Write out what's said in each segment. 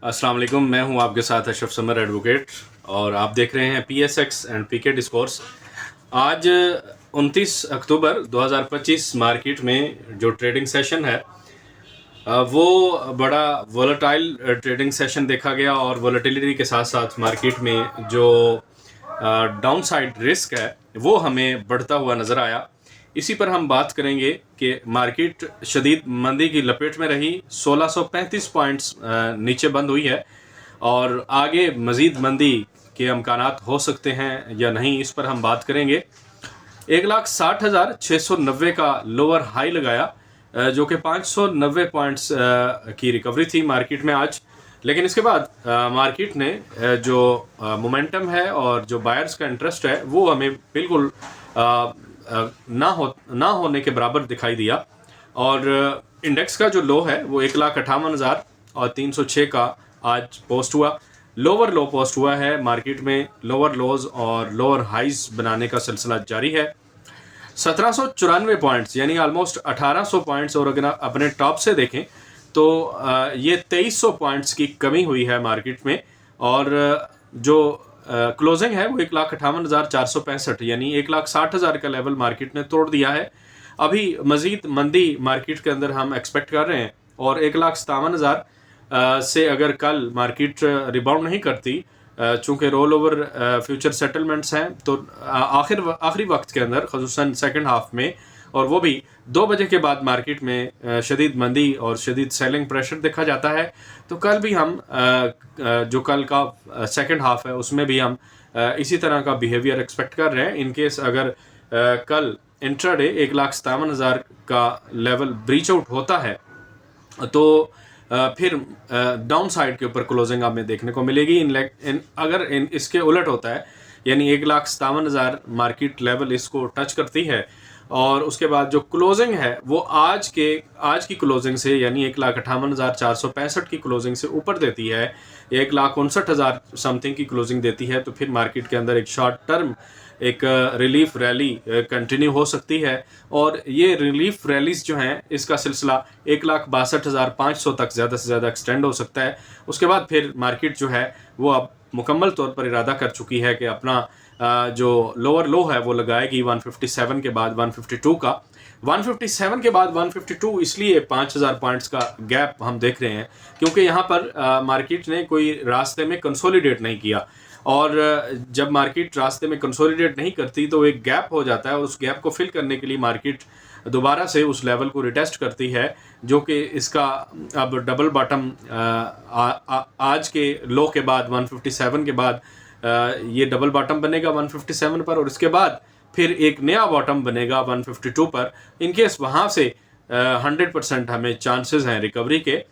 अस्सलाम वालेकुम, मैं हूं आपके साथ अशरफ समर एडवोकेट और आप देख रहे हैं PSX एंड PK डिस्कोर्स। आज 29 अक्टूबर 2025 मार्केट में जो ट्रेडिंग सेशन है वो बड़ा वोलेटाइल ट्रेडिंग सेशन देखा गया और वोलेटिलिटी के साथ साथ मार्केट में जो डाउन साइड रिस्क है वो हमें बढ़ता हुआ नज़र आया। इसी पर हम बात करेंगे कि मार्केट शदीद मंदी की लपेट में रही, 1635 पॉइंट्स नीचे बंद हुई है और आगे मज़ीद मंदी के अमकानात हो सकते हैं या नहीं, इस पर हम बात करेंगे। 1,60,690 का लोअर हाई लगाया जो कि 590 पॉइंट्स की रिकवरी थी मार्केट में आज। लेकिन इसके बाद मार्केट ने जो मोमेंटम है और जो बायर्स का इंटरेस्ट है वो हमें बिल्कुल ना होने के बराबर दिखाई दिया और इंडेक्स का जो लो है वो 1,58,000 और 306 का आज पोस्ट हुआ। लोअर लो पोस्ट हुआ है मार्केट में, लोअर लोज और लोअर हाइज बनाने का सिलसिला जारी है। 1794 पॉइंट्स यानी ऑलमोस्ट 1800 पॉइंट्स, और अगर आप अपने टॉप से देखें तो ये 2300 पॉइंट्स की कमी हुई है मार्केट में और जो क्लोजिंग है वो 1,58,465 यानी 1,60,000 का लेवल मार्केट ने तोड़ दिया है। अभी मजीद मंदी मार्केट के अंदर हम एक्सपेक्ट कर रहे हैं और 1,57,000 से अगर कल मार्केट रिबाउंड नहीं करती, चूँकि रोल ओवर फ्यूचर सेटलमेंट्स हैं तो आखिरी वक्त के अंदर ख़ुसूसन सेकंड हाफ में, और वो भी 2 बजे के बाद मार्केट में शदीद मंदी और शदीद सेलिंग प्रेशर देखा जाता है। तो कल भी हम जो कल का सेकंड हाफ है उसमें भी हम इसी तरह का बिहेवियर एक्सपेक्ट कर रहे हैं। इनकेस अगर कल इंट्राडे 1,57,000 का लेवल ब्रीच आउट होता है तो फिर डाउन साइड के ऊपर क्लोजिंग हमें देखने को मिलेगी। अगर इसके उलट होता है यानी 1,57,000 मार्केट लेवल इसको टच करती है और उसके बाद जो क्लोजिंग है वो आज की क्लोजिंग से यानी 1,58,465 की क्लोजिंग से ऊपर देती है, 1,59,000 समथिंग की क्लोजिंग देती है, तो फिर मार्केट के अंदर एक शॉर्ट टर्म एक रिलीफ रैली कंटिन्यू हो सकती है। और ये रिलीफ रैलीज जो हैं इसका सिलसिला 1,62,500 तक ज़्यादा से ज़्यादा एक्सटेंड हो सकता है। उसके बाद फिर मार्केट जो है वो अब मुकम्मल तौर पर इरादा कर चुकी है कि अपना जो लोअर लो है वो लगाएगी 157 के बाद 152 का। 157 के बाद 152 इसलिए 5,000 पॉइंट्स का गैप हम देख रहे हैं क्योंकि यहाँ पर मार्केट ने कोई रास्ते में कंसोलिडेट नहीं किया, और जब मार्केट रास्ते में कंसोलिडेट नहीं करती तो एक गैप हो जाता है और उस गैप को फिल करने के लिए मार्केट दोबारा से उस लेवल को रिटेस्ट करती है, जो कि इसका अब डबल बॉटम आज के लो के बाद 157 के बाद ये डबल बॉटम बनेगा 157 पर और इसके बाद फिर एक नया बॉटम बनेगा 152 पर। इनकेस वहाँ से 100% हमें चांसेस हैं रिकवरी के।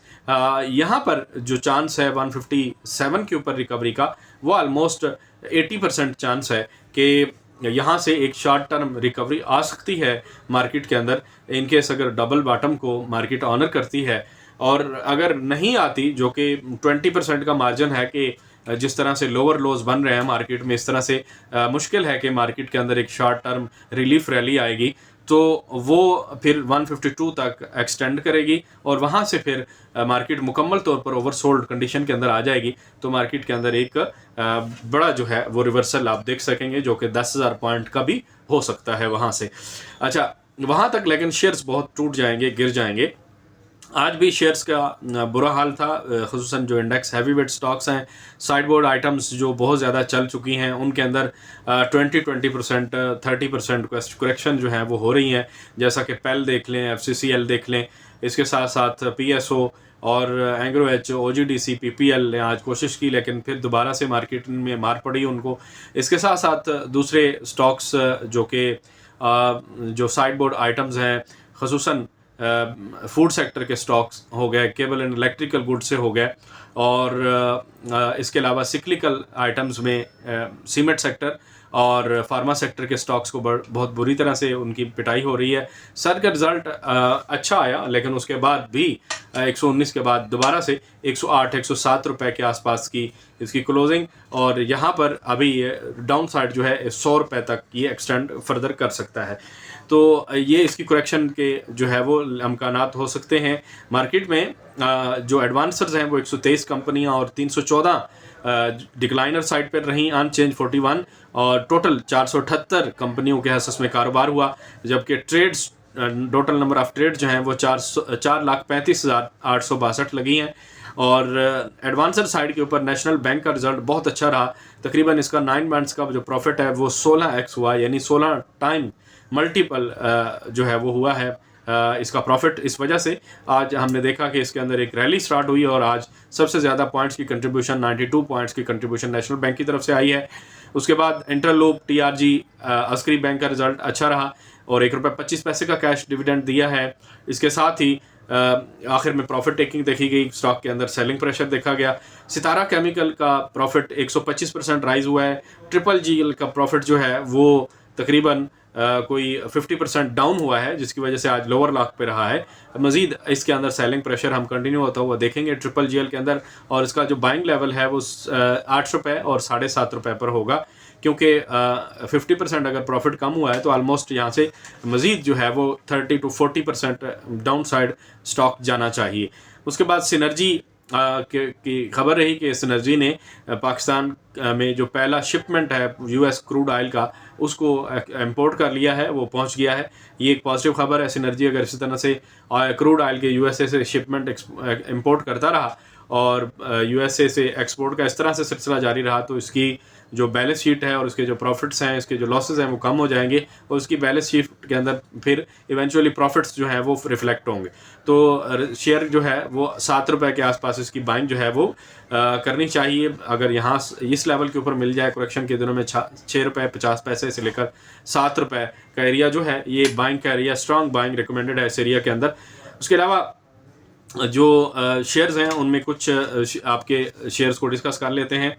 यहाँ पर जो चांस है 157 के ऊपर रिकवरी का वो ऑलमोस्ट 80% चांस है कि यहाँ से एक शॉर्ट टर्म रिकवरी आ सकती है मार्केट के अंदर, इनकेस अगर डबल बॉटम को मार्केट ऑनर करती है। और अगर नहीं आती, जो कि 20% का मार्जिन है कि जिस तरह से लोअर लोज बन रहे हैं मार्केट में, इस तरह से मुश्किल है कि मार्केट के अंदर एक शॉर्ट टर्म रिलीफ रैली आएगी, तो वो फिर 152 तक एक्सटेंड करेगी और वहाँ से फिर मार्केट मुकम्मल तौर पर ओवरसोल्ड कंडीशन के अंदर आ जाएगी। तो मार्केट के अंदर एक बड़ा जो है वो रिवर्सल आप देख सकेंगे जो कि 10,000 पॉइंट का भी हो सकता है वहाँ से। अच्छा, वहाँ तक लेकिन शेयर्स बहुत टूट जाएंगे, गिर जाएंगे। आज भी शेयर्स का बुरा हाल था, ख़ुसूसन जो इंडेक्स हैवी वेट स्टॉक्स हैं, साइडबोर्ड आइटम्स जो बहुत ज़्यादा चल चुकी हैं उनके अंदर 20% 30% करेक्शन जो है वो हो रही हैं। जैसा कि पेल देख लें, FCCL देख लें, इसके साथ साथ PSO और एंग्रो एच, OGDC, PPL ने आज कोशिश की लेकिन फिर दोबारा से मार्केट में मार पड़ी उनको। इसके साथ साथ दूसरे स्टॉक्स जो कि जो साइडबोर्ड आइटम्स हैं, ख़ुसूसन फूड सेक्टर के स्टॉक्स हो गए, केबल एंड इलेक्ट्रिकल गुड्स से हो गए, और इसके अलावा सिक्लिकल आइटम्स में सीमेंट सेक्टर और फार्मा सेक्टर के स्टॉक्स को बहुत बुरी तरह से उनकी पिटाई हो रही है। सर का रिजल्ट अच्छा आया, लेकिन उसके बाद भी 119 के बाद दोबारा से 108-107 रुपए के आसपास की इसकी क्लोजिंग, और यहाँ पर अभी डाउन साइड जो है 100 रुपए तक ये एक्सटेंड फर्दर कर सकता है। तो ये इसकी करेक्शन के जो है वो अमकानात हो सकते हैं। मार्केट में जो एडवांसर्स हैं वो 123 कंपनियां और 314 डिक्लाइनर साइड पर रहीं, अनचेंज 41, और टोटल 478 कंपनियों के हसस में कारोबार हुआ, जबकि trades total number of trade जो हैं वो 4,35,862 लगी हैं। और एडवांसर साइड के ऊपर नेशनल बैंक का रिजल्ट बहुत अच्छा रहा। तकरीबन इसका 9 मंथ्स का जो प्रॉफिट है वो 16x हुआ, यानी 16 टाइम मल्टीपल जो है वो हुआ है इसका प्रॉफिट। इस वजह से आज हमने देखा कि इसके अंदर एक रैली स्टार्ट हुई और आज सबसे ज़्यादा पॉइंट्स की कंट्रीब्यूशन 92 पॉइंट्स की कंट्रीब्यूशन नेशनल बैंक की तरफ से आई है। उसके बाद इंटरलूप TRG अस्करी बैंक का रिजल्ट अच्छा रहा और ₹1.25 का कैश डिविडेंड दिया है। इसके साथ ही आखिर में प्रॉफिट टेकिंग देखी गई, स्टॉक के अंदर सेलिंग प्रेशर देखा गया। सितारा केमिकल का प्रॉफिट 125% राइज हुआ है। GGL का प्रॉफिट जो है वो तकरीबन कोई 50% डाउन हुआ है, जिसकी वजह से आज लोअर लॉक पे रहा है। मजीद इसके अंदर सेलिंग प्रेशर हम कंटिन्यू होता हुआ देखेंगे GGL के अंदर, और इसका जो बाइंग लेवल है वो 8 रुपये और 7.5 रुपये पर होगा, क्योंकि 50% अगर प्रॉफिट कम हुआ है तो ऑलमोस्ट यहाँ से मज़ीद जो है वो 30 to 40% डाउन साइड स्टॉक जाना चाहिए। उसके बाद सिनर्जी की खबर रही कि सिनर्जी ने पाकिस्तान में जो पहला शिपमेंट है US क्रूड ऑयल का उसको इंपोर्ट कर लिया है, वो पहुंच गया है। ये एक पॉजिटिव खबर है। सिनर्जी अगर इसी तरह से क्रूड ऑयल के USA से शिपमेंट इंपोर्ट करता रहा और USA से एक्सपोर्ट का इस तरह से सिलसिला जारी रहा तो इसकी जो बैलेंस शीट है और उसके जो प्रॉफिट्स हैं, इसके जो लॉसेस हैं वो कम हो जाएंगे और उसकी बैलेंस शीट के अंदर फिर इवेंचुअली प्रॉफिट्स जो है वो रिफ्लेक्ट होंगे। तो शेयर जो है वो 7 रुपये के आसपास इसकी बाइंग जो है वो करनी चाहिए। अगर यहाँ इस लेवल के ऊपर मिल जाए करेक्शन के दिनों में 6.50 से लेकर 7 रुपये का एरिया जो है ये बाइंग का एरिया, स्ट्रॉन्ग बाइंग रिकमेंडेड है इस एरिया के अंदर। उसके अलावा जो शेयर्स हैं उनमें कुछ आपके शेयर्स को डिस्कस कर लेते हैं।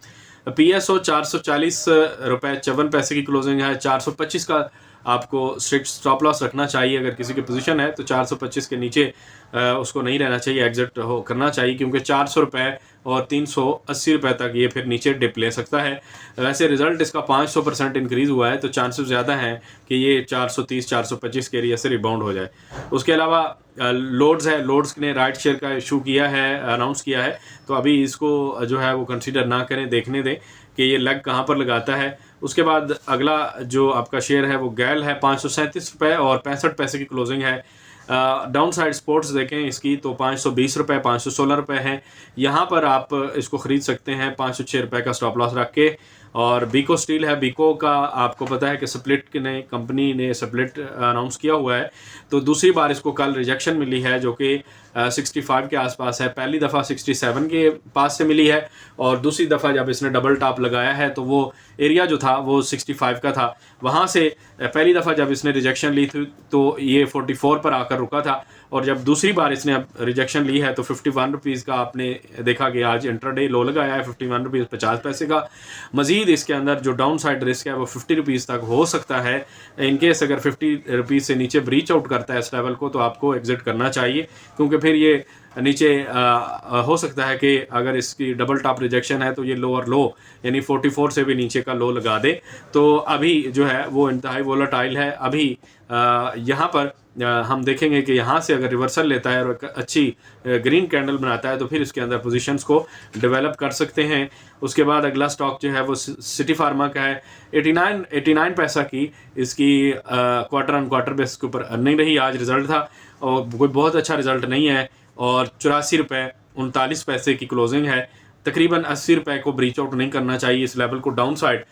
PSO 440 रुपये 54 पैसे की क्लोजिंग है। 425 का आपको स्ट्रिक्ट स्टॉप लॉस रखना चाहिए। अगर किसी की पोजीशन है तो 425 के नीचे उसको नहीं रहना चाहिए, एग्जिट करना चाहिए, क्योंकि 400 रुपये और 380 रुपये तक ये फिर नीचे डिप ले सकता है। वैसे रिजल्ट इसका 500% इंक्रीज़ हुआ है तो चांसेस ज़्यादा हैं कि ये 430-425 के एरिया से रिबाउंड हो जाए। उसके अलावा लोड्स है, लोड्स ने राइट शेयर का इशू किया है, अनाउंस किया है, तो अभी इसको जो है वो कंसीडर ना करें, देखने दें कि ये लेग कहाँ पर लगाता है। उसके बाद अगला जो आपका शेयर है वो गैल है, 537 रुपये और 65 पैसे की क्लोजिंग है। डाउन साइड स्पोर्ट्स देखें इसकी तो 520 रुपये 516 रुपये हैं। यहाँ पर आप इसको ख़रीद सकते हैं 506 रुपये का स्टॉप लॉस रख के। और बीको स्टील है, बीको का आपको पता है कि स्प्लिट ने कंपनी ने स्प्लिट अनाउंस किया हुआ है, तो दूसरी बार इसको कल रिजेक्शन मिली है जो कि 65 के आसपास है। पहली दफ़ा 67 के पास से मिली है और दूसरी दफ़ा जब इसने डबल टॉप लगाया है तो वो एरिया जो था वो 65 का था। वहाँ से पहली दफ़ा जब इसने रिजेक्शन ली थी तो ये 44 पर आकर रुका था और जब दूसरी बार इसने अब रिजेक्शन ली है तो 51 रुपीज़ का आपने देखा कि आज इंट्राडे लो लगाया है 51 रुपीज़ 50 पैसे का। मज़ीद इसके अंदर जो डाउन साइड रिस्क है वो 50 रुपीज़ तक हो सकता है। इनकेस अगर 50 रुपीज़ से नीचे ब्रीच आउट करता है इस लेवल को तो आपको एग्जिट करना चाहिए, क्योंकि फिर ये नीचे हो सकता है कि अगर इसकी डबल टॉप रिजेक्शन है तो ये लोअर लो यानी 44 से भी नीचे का लो लगा दे। तो अभी जो है वो इंतहाई वोलेटाइल है। अभी यहाँ पर हम देखेंगे कि यहाँ से अगर रिवर्सल लेता है और अच्छी ग्रीन कैंडल बनाता है तो फिर इसके अंदर पोजीशंस को डेवलप कर सकते हैं। उसके बाद अगला स्टॉक जो है वो सिटी फार्मा का है। 89 पैसा की इसकी क्वार्टर ऑन क्वार्टर बेस के ऊपर अर्निंग रही। आज रिजल्ट था और कोई बहुत अच्छा रिजल्ट नहीं है और 84 रुपये 39 पैसे की क्लोजिंग है। तकरीबन 80 रुपये को ब्रीच आउट नहीं करना चाहिए, इस लेवल को डाउन साइड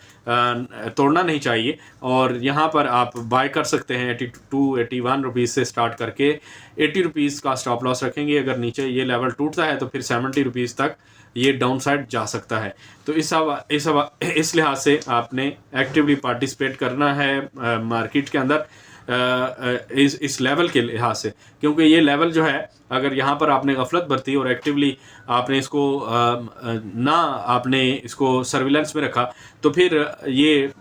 तोड़ना नहीं चाहिए और यहाँ पर आप बाय कर सकते हैं 82-81 रुपीज़ से स्टार्ट करके 80 रुपीज़ का स्टॉप लॉस रखेंगे। अगर नीचे ये लेवल टूटता है तो फिर 70 रुपीज़ तक ये डाउन साइड जा सकता है। तो इस लिहाज से आपने एक्टिवली पार्टिसिपेट करना है मार्केट के अंदर। इस लेवल के लिहाज से, क्योंकि ये लेवल जो है अगर यहाँ पर आपने गफलत बरती और एक्टिवली आपने इसको ना आपने इसको सर्विलेंस में रखा तो फिर ये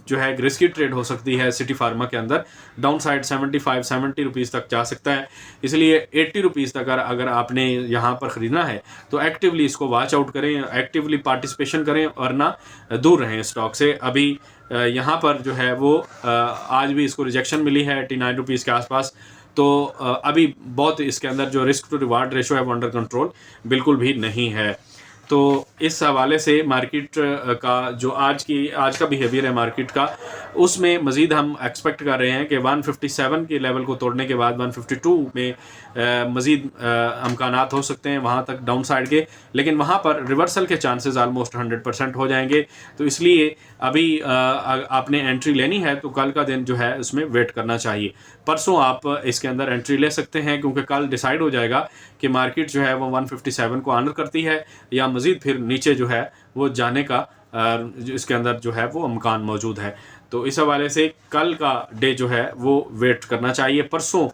जो है रिस्की ट्रेड हो सकती है सिटी फार्मा के अंदर। डाउन साइड 70 रुपीज़ तक जा सकता है, इसलिए 80 रुपीज़ तक अगर आपने यहाँ पर ख़रीदना है तो एक्टिवली इसको वॉच आउट करें, एक्टिवली पार्टिसिपेशन करें, वरना दूर रहें स्टॉक से। अभी यहाँ पर जो है वो आज भी इसको रिजेक्शन मिली है 89 रुपीज़ के आसपास, तो अभी बहुत इसके अंदर जो रिस्क टू रिवार्ड रेशो है वो अंडर कंट्रोल बिल्कुल भी नहीं है। तो इस हवाले से मार्केट का जो आज का बिहेवियर है मार्केट का, उसमें मज़ीद हम एक्सपेक्ट कर रहे हैं कि 157 के लेवल को तोड़ने के बाद 152 में मज़ीद अमकानात हो सकते हैं वहाँ तक डाउन साइड के, लेकिन वहाँ पर रिवर्सल के चांसेस आलमोस्ट 100% हो जाएंगे। तो इसलिए अभी आपने एंट्री लेनी है तो कल का दिन जो है उसमें वेट करना चाहिए। परसों आप इसके अंदर एंट्री ले सकते हैं, क्योंकि कल डिसाइड हो जाएगा कि मार्केट जो है वो 157 को ऑनर करती है या मज़ीद फिर नीचे जो है वो जाने का इसके अंदर जो है वो अमकान मौजूद है। तो इस हवाले से कल का डे जो है वो वेट करना चाहिए। परसों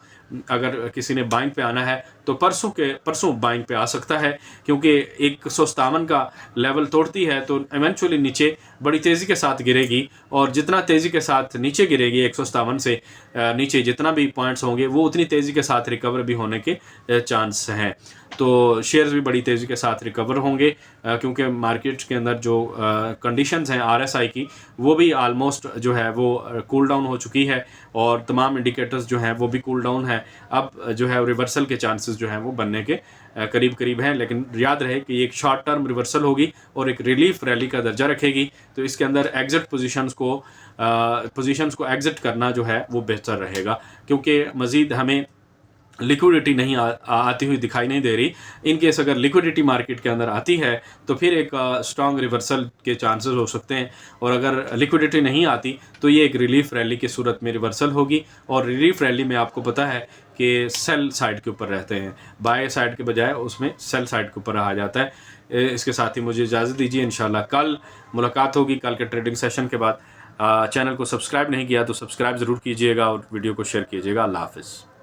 अगर किसी ने बाइंग पे आना है तो परसों बाइंग पे आ सकता है, क्योंकि 157 का लेवल तोड़ती है तो इवेंचुअली नीचे बड़ी तेज़ी के साथ गिरेगी, और जितना तेज़ी के साथ नीचे गिरेगी 157 से नीचे जितना भी पॉइंट्स होंगे वो उतनी तेज़ी के साथ रिकवर भी होने के चांस हैं। तो शेयर्स भी बड़ी तेज़ी के साथ रिकवर होंगे, क्योंकि मार्केट के अंदर जो कंडीशंस हैं RSI की वो भी आलमोस्ट जो है वो कूल डाउन हो चुकी है, और तमाम इंडिकेटर्स जो हैं वो भी कूल डाउन है। अब जो है रिवर्सल के चांसेस जो हैं वो बनने के करीब करीब हैं, लेकिन याद रहे कि एक शॉर्ट टर्म रिवर्सल होगी और एक रिलीफ रैली का दर्जा रखेगी, तो इसके अंदर एग्जिट पोजीशंस को एग्जिट करना जो है वो बेहतर रहेगा, क्योंकि मज़ीद हमें लिक्विडिटी नहीं आती हुई दिखाई नहीं दे रही। इन केस अगर लिक्विडिटी मार्केट के अंदर आती है तो फिर एक स्ट्रॉन्ग रिवर्सल के चांसेस हो सकते हैं, और अगर लिक्विडिटी नहीं आती तो ये एक रिलीफ रैली की सूरत में रिवर्सल होगी, और रिलीफ रैली में आपको पता है कि सेल साइड के ऊपर रहते हैं, बाय साइड के बजाय उसमें सेल साइड के ऊपर रहा जाता है। इसके साथ ही मुझे इजाज़त दीजिए, इंशाल्लाह कल मुलाकात होगी कल के ट्रेडिंग सेशन के बाद। चैनल को सब्सक्राइब नहीं किया तो सब्सक्राइब ज़रूर कीजिएगा और वीडियो को शेयर कीजिएगा। अल्लाह हाफ़िज़।